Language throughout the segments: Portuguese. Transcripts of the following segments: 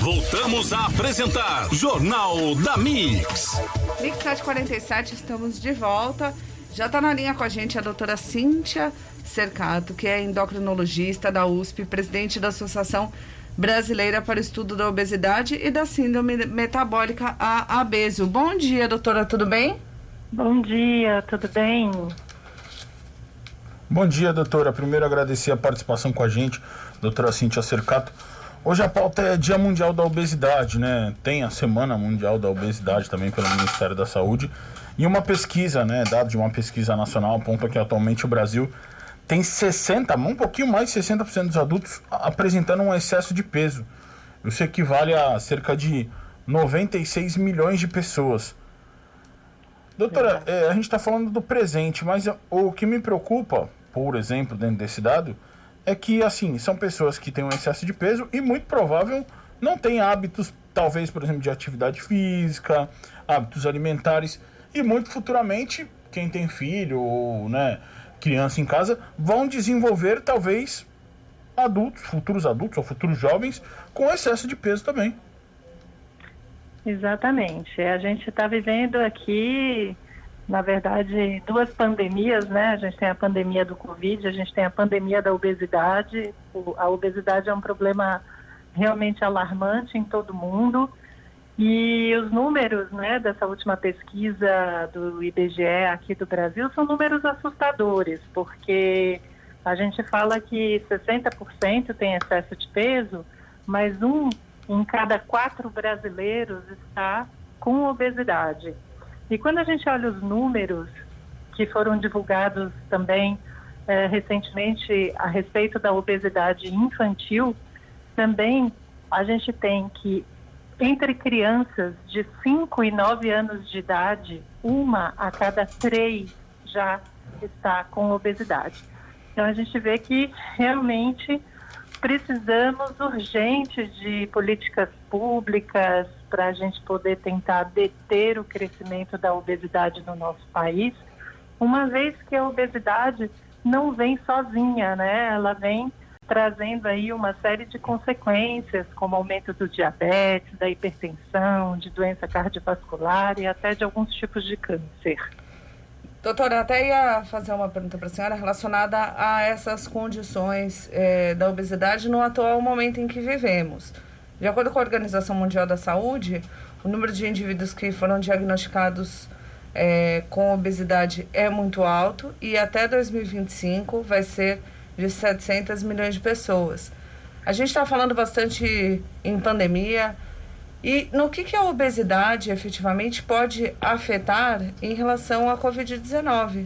Voltamos a apresentar Jornal da Mix. Mix 747, estamos de volta. Já está na linha com a gente a doutora Cíntia Cercato, que é endocrinologista da USP, presidente da Associação Brasileira para o Estudo da Obesidade e da Síndrome Metabólica, a ABESO. Bom dia, doutora, tudo bem? Bom dia, tudo bem? Bom dia, doutora. Primeiro agradecer a participação com a gente, doutora Cíntia Cercato. Hoje a pauta é Dia Mundial da Obesidade, né? Tem a Semana Mundial da Obesidade também pelo Ministério da Saúde. E uma pesquisa, né, dado de uma pesquisa nacional, aponta que atualmente o Brasil tem um pouquinho mais de 60% dos adultos apresentando um excesso de peso. Isso equivale a cerca de 96 milhões de pessoas. Doutora, a gente está falando do presente, mas o que me preocupa, por exemplo, dentro desse dado, é que, assim, são pessoas que têm um excesso de peso e, muito provável, não têm hábitos, talvez, por exemplo, de atividade física, hábitos alimentares, e muito futuramente, quem tem filho ou, né, criança em casa, vão desenvolver, talvez, futuros adultos ou futuros jovens com excesso de peso também. Exatamente. A gente está vivendo aqui, na verdade, duas pandemias, né? A gente tem a pandemia do Covid, a gente tem a pandemia da obesidade. A obesidade é um problema realmente alarmante em todo mundo. E os números, né, dessa última pesquisa do IBGE aqui do Brasil são números assustadores, porque a gente fala que 60% tem excesso de peso, mas um em cada 4 brasileiros está com obesidade. E quando a gente olha os números que foram divulgados também recentemente a respeito da obesidade infantil, também a gente tem que entre crianças de 5 e 9 anos de idade, 1 a cada 3 já está com obesidade. Então a gente vê que realmente precisamos urgente de políticas públicas para a gente poder tentar deter o crescimento da obesidade no nosso país, uma vez que a obesidade não vem sozinha, né? Ela vem trazendo aí uma série de consequências, como aumento do diabetes, da hipertensão, de doença cardiovascular e até de alguns tipos de câncer. Doutora, até ia fazer uma pergunta para a senhora relacionada a essas condições da obesidade no atual momento em que vivemos. De acordo com a Organização Mundial da Saúde, o número de indivíduos que foram diagnosticados com obesidade é muito alto e até 2025 vai ser de 700 milhões de pessoas. A gente está falando bastante em pandemia. E no que a obesidade efetivamente pode afetar em relação à Covid-19?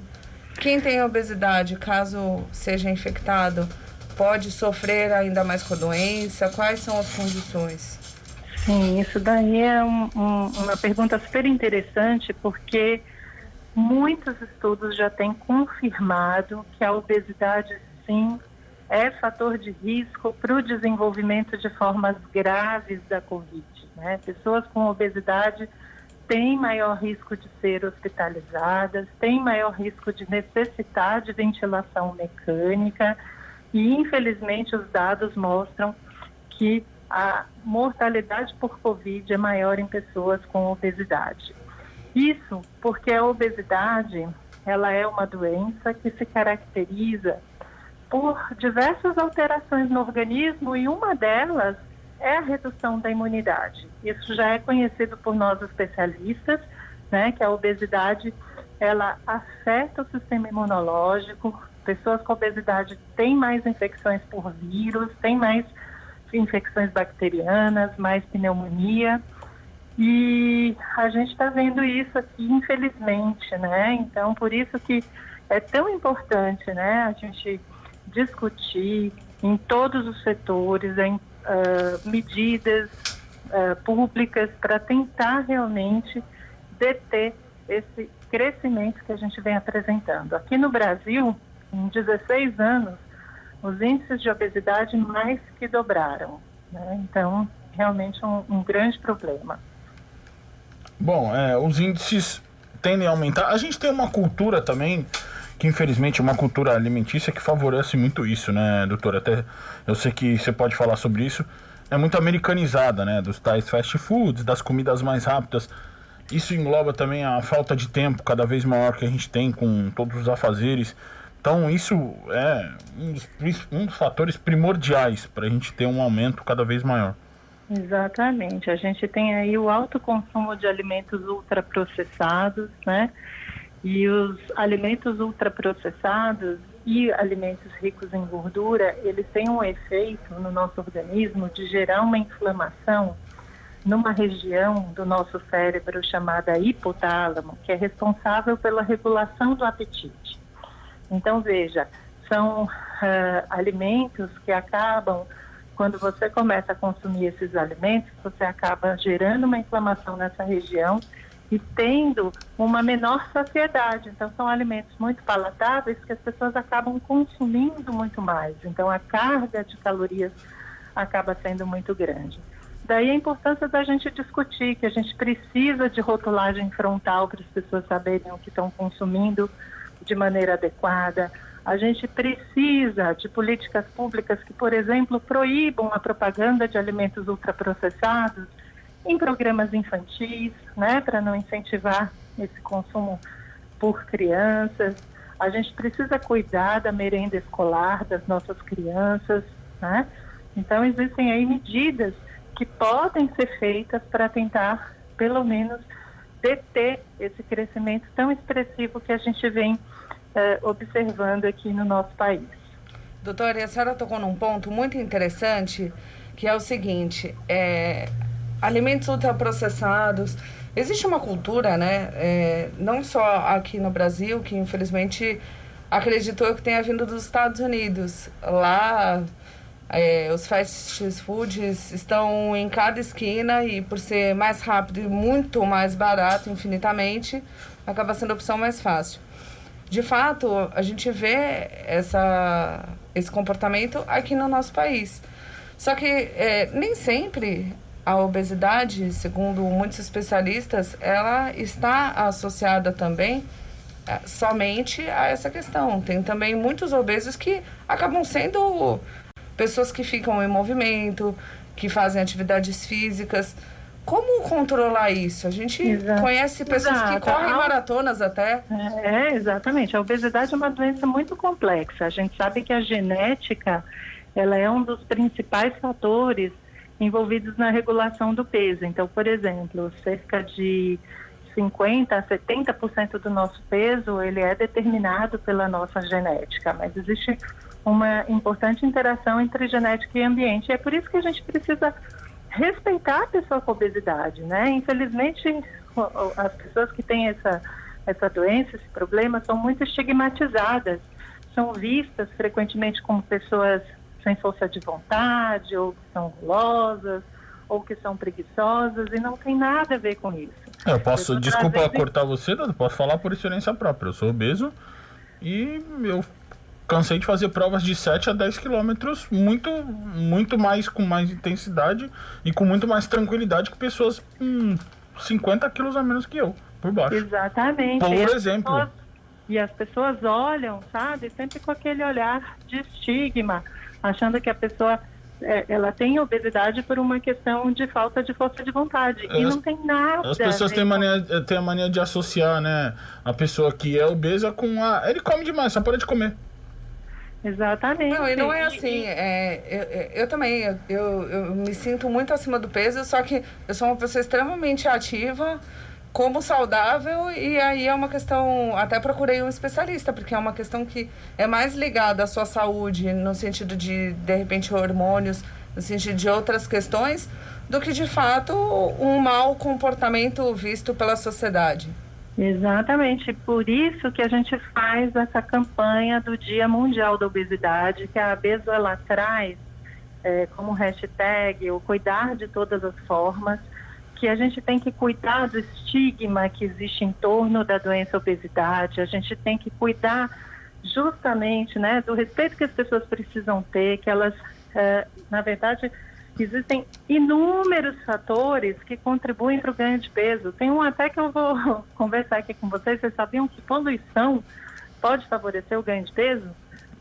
Quem tem obesidade, caso seja infectado, pode sofrer ainda mais com a doença? Quais são as condições? Sim, isso daí é uma pergunta super interessante, porque muitos estudos já têm confirmado que a obesidade, sim, é fator de risco para o desenvolvimento de formas graves da Covid. Né? Pessoas com obesidade têm maior risco de ser hospitalizadas, têm maior risco de necessitar de ventilação mecânica e, infelizmente, os dados mostram que a mortalidade por Covid é maior em pessoas com obesidade. Isso porque a obesidade, ela é uma doença que se caracteriza por diversas alterações no organismo e uma delas é a redução da imunidade. Isso já é conhecido por nós especialistas, né, que a obesidade, ela afeta o sistema imunológico. Pessoas com obesidade têm mais infecções por vírus, têm mais infecções bacterianas, mais pneumonia. E a gente está vendo isso aqui, infelizmente, né? Então, por isso que é tão importante, né, a gente discutir em todos os setores, medidas públicas para tentar realmente deter esse crescimento que a gente vem apresentando. Aqui no Brasil, em 16 anos, os índices de obesidade mais que dobraram, né? Então, realmente um grande problema. Bom, os índices tendem a aumentar. A gente tem uma cultura também que infelizmente é uma cultura alimentícia que favorece muito isso, né, doutora? Até eu sei que você pode falar sobre isso, é muito americanizada, né? Dos tais fast foods, das comidas mais rápidas. Isso engloba também a falta de tempo cada vez maior que a gente tem com todos os afazeres. Então isso é um dos fatores primordiais para a gente ter um aumento cada vez maior. Exatamente. A gente tem aí o alto consumo de alimentos ultraprocessados, né? E os alimentos ultraprocessados e alimentos ricos em gordura, eles têm um efeito no nosso organismo de gerar uma inflamação numa região do nosso cérebro chamada hipotálamo, que é responsável pela regulação do apetite. Então, veja, são alimentos que acabam, quando você começa a consumir esses alimentos, você acaba gerando uma inflamação nessa região e tendo uma menor saciedade. Então, são alimentos muito palatáveis que as pessoas acabam consumindo muito mais. Então, a carga de calorias acaba sendo muito grande. Daí a importância da gente discutir que a gente precisa de rotulagem frontal para as pessoas saberem o que estão consumindo de maneira adequada. A gente precisa de políticas públicas que, por exemplo, proíbam a propaganda de alimentos ultraprocessados em programas infantis, né, para não incentivar esse consumo por crianças. A gente precisa cuidar da merenda escolar das nossas crianças, né? Então, existem aí medidas que podem ser feitas para tentar, pelo menos, deter esse crescimento tão expressivo que a gente vem observando aqui no nosso país. Doutora, a senhora tocou num ponto muito interessante, que é o seguinte, alimentos ultraprocessados, existe uma cultura, né, não só aqui no Brasil, que infelizmente acreditou que tenha vindo dos Estados Unidos. Lá, os fast foods estão em cada esquina e por ser mais rápido e muito mais barato infinitamente, acaba sendo a opção mais fácil. De fato, a gente vê esse comportamento aqui no nosso país. Só que nem sempre a obesidade, segundo muitos especialistas, ela está associada também somente a essa questão. Tem também muitos obesos que acabam sendo pessoas que ficam em movimento, que fazem atividades físicas. Como controlar isso? A gente conhece pessoas que correm maratonas até. Exatamente. A obesidade é uma doença muito complexa. A gente sabe que a genética, ela é um dos principais fatores envolvidos na regulação do peso. Então, por exemplo, cerca de 50% a 70% do nosso peso, ele é determinado pela nossa genética, mas existe uma importante interação entre genética e ambiente. E é por isso que a gente precisa respeitar a pessoa com obesidade, né? Infelizmente, as pessoas que têm essa doença, esse problema, são muito estigmatizadas. São vistas frequentemente como pessoas sem força de vontade, ou que são gulosas, ou que são preguiçosas, e não tem nada a ver com isso. Eu posso, desculpa cortar você, eu posso falar por experiência própria. Eu sou obeso e eu cansei de fazer provas de 7 a 10 quilômetros muito mais, com mais intensidade e com muito mais tranquilidade que pessoas 50 quilos a menos que eu, por baixo. Exatamente. Por exemplo. E as pessoas olham, sabe, sempre com aquele olhar de estigma, achando que a pessoa ela tem obesidade por uma questão de falta de força de vontade. E não tem nada. As pessoas têm a mania de associar, né, a pessoa que é obesa com ele come demais, só para de comer. Exatamente. Não, e não é assim. Eu também, eu me sinto muito acima do peso, só que eu sou uma pessoa extremamente ativa, como saudável, e aí é uma questão, até procurei um especialista, porque é uma questão que é mais ligada à sua saúde, no sentido de repente, hormônios, no sentido de outras questões, do que, de fato, um mau comportamento visto pela sociedade. Exatamente, por isso que a gente faz essa campanha do Dia Mundial da Obesidade, que a Abeso ela traz como hashtag o cuidar de todas as formas, que a gente tem que cuidar do estigma que existe em torno da doença obesidade, a gente tem que cuidar justamente, né, do respeito que as pessoas precisam ter, que elas, na verdade, existem inúmeros fatores que contribuem para o ganho de peso. Tem um até que eu vou conversar aqui com vocês. Vocês sabiam que poluição pode favorecer o ganho de peso?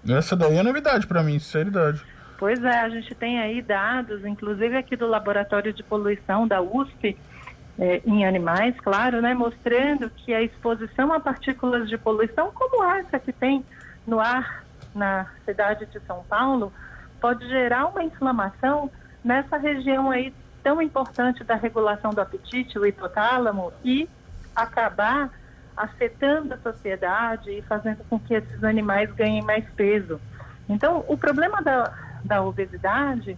Essa daí é novidade para mim, sinceridade. Pois é, a gente tem aí dados, inclusive aqui do Laboratório de Poluição da USP, em animais, claro, né, mostrando que a exposição a partículas de poluição, como essa que tem no ar na cidade de São Paulo, pode gerar uma inflamação nessa região aí tão importante da regulação do apetite, o hipotálamo, e acabar afetando a sociedade e fazendo com que esses animais ganhem mais peso. Então, o problema da obesidade,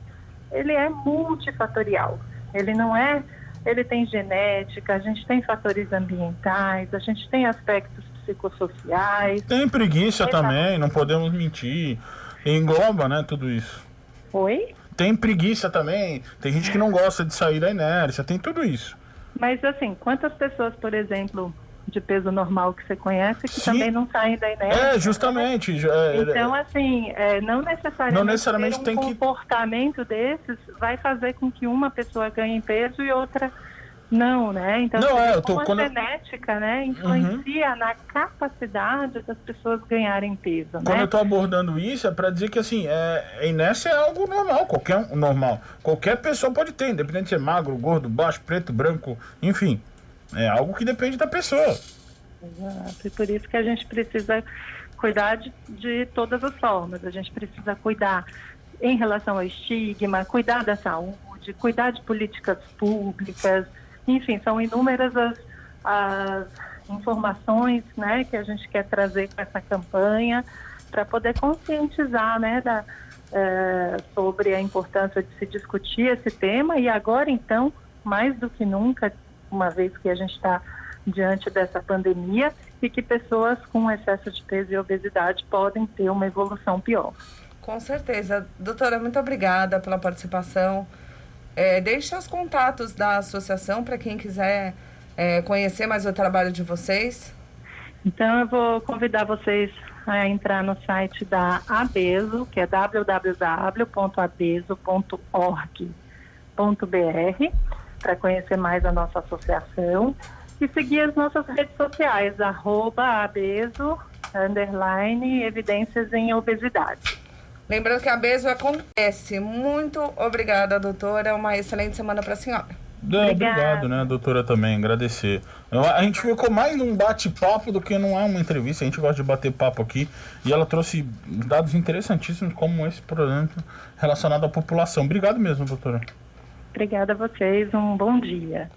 ele é multifatorial. Ele tem genética, a gente tem fatores ambientais, a gente tem aspectos psicossociais. Tem preguiça também, não podemos mentir. Engloba, né, tudo isso. Oi? Tem preguiça também, tem gente que não gosta de sair da inércia, tem tudo isso. Mas assim, quantas pessoas, por exemplo, de peso normal que você conhece, que Sim. também não saem da inércia? Justamente. Então, assim, não necessariamente tem que... comportamento desses vai fazer com que uma pessoa ganhe peso e outra não, né? Então, a genética, né, influencia na capacidade das pessoas ganharem peso, Quando né? eu tô abordando isso, é para dizer que, assim, inércia é algo normal. Qualquer pessoa pode ter, independente de ser magro, gordo, baixo, preto, branco, enfim. É algo que depende da pessoa. Exato. E por isso que a gente precisa cuidar de todas as formas. A gente precisa cuidar em relação ao estigma, cuidar da saúde, cuidar de políticas públicas. Enfim, são inúmeras as informações, né, que a gente quer trazer com essa campanha para poder conscientizar, né, sobre a importância de se discutir esse tema. E agora, então, mais do que nunca, uma vez que a gente está diante dessa pandemia e que pessoas com excesso de peso e obesidade podem ter uma evolução pior. Com certeza. Doutora, muito obrigada pela participação. Deixe os contatos da associação para quem quiser conhecer mais o trabalho de vocês. Então, eu vou convidar vocês a entrar no site da Abeso, que é www.abeso.org.br, para conhecer mais a nossa associação e seguir as nossas redes sociais, @abeso, _evidências em obesidade. Lembrando que a Abeso acontece. Muito obrigada, doutora. Uma excelente semana para a senhora. Obrigado, né, doutora, também, agradecer. A gente ficou mais num bate-papo do que não é uma entrevista, a gente gosta de bater papo aqui, e ela trouxe dados interessantíssimos como esse, por exemplo, relacionado à população. Obrigado mesmo, doutora. Obrigada a vocês, um bom dia.